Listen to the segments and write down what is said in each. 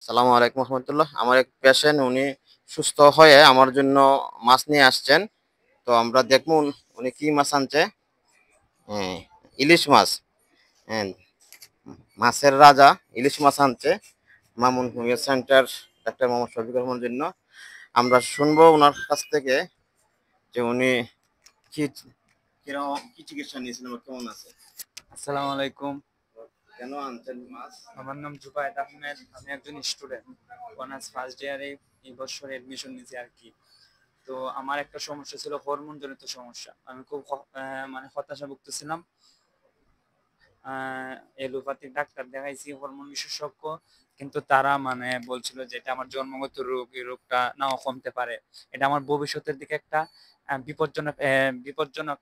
সালামু আলাইকুম রহমতুল্লাহ। আমার এক পেশেন্ট উনি সুস্থ হয়ে আমার জন্য মাছ নিয়ে আসছেন। তো আমরা দেখবো উনি কি মাছ আনছে। হ্যাঁ, ইলিশ মাছ। হ্যাঁ, মাছের রাজা ইলিশ মাছ আনছে মামুন ভূঁইয়া সেন্টার ডাক্তার মোহাম্মদ শফিকুর রহমানের জন্য। আমরা শুনবো ওনার কাছ থেকে যে উনি কি কিরকম কি চিকিৎসা নিয়েছিলেন বা কেমন আছে। আসসালামু আলাইকুম। কেন আনছেন মাছ? আমার নাম জুবায়েদ আহমেদ। আমি একজন স্টুডেন্ট, অনার্স ফার্স্ট ইয়ারে এই বছর এডমিশন নিয়েছি আর কি। তো আমার একটা সমস্যা ছিল, হরমোন জনিত সমস্যা। আমি খুব মানে হতাশা ভুগতেছিলাম। এলোপ্যাথিক ডাক্তার দেখাইছি, হরমোন বিশেষজ্ঞ, কিন্তু তারা মানে বলছিল যে এটা আমার জন্মগত রোগ, এই রোগটা নাও কমতে পারে। এটা আমার ভবিষ্যতের দিকে একটা বিপজ্জনক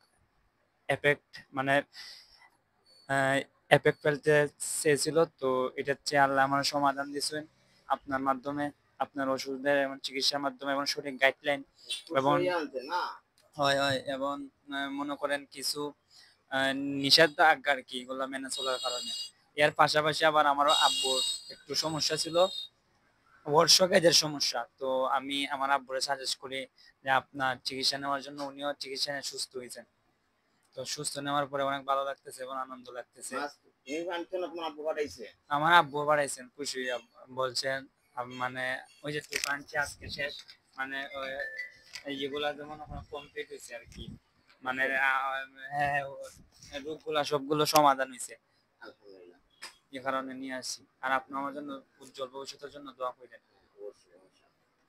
এফেক্ট মানে এফেক্ট ফেলতে চেয়েছিল। তো এটার চেয়ে আল্লাহ আমার সমাধান দিয়েছেন আপনার মাধ্যমে, আপনার ওষুধের এবং চিকিৎসার মাধ্যমে এবং সঠিক গাইডলাইন এবং হয় হয় এবং মনে করেন কিছু আহ, নিষেধাজ্ঞা আর কি, এগুলো মেনে চলার কারণে। এর পাশাপাশি আবার আমারও আব্বুর একটু সমস্যা ছিল, ওরসকাইজের সমস্যা। তো আমি আমার আব্বুরে সাজেস্ট করি যে আপনার চিকিৎসা নেওয়ার জন্য, উনিও চিকিৎসা নিয়ে সুস্থ হয়েছেন। তো সুস্থ নেওয়ার পরে অনেক ভালো লাগতেছে এবং আনন্দ লাগতেছে। আমার আব্বু বাড়াইছেন, খুশি বলছেন। মানে ওই যে দোকানটি আজকে শেষ, মানে এইগুলা যেমন কমপ্লিট হয়েছে আর কি। মানে হ্যাঁ, রোগগুলা সবগুলো সমাধান হয়েছে। আলহামদুলিল্লাহ। এই কারণে নিয়ে আসি। আর আপনি আমার জন্য উজ্জ্বল ভবিষ্যতের জন্য দোয়া করেন।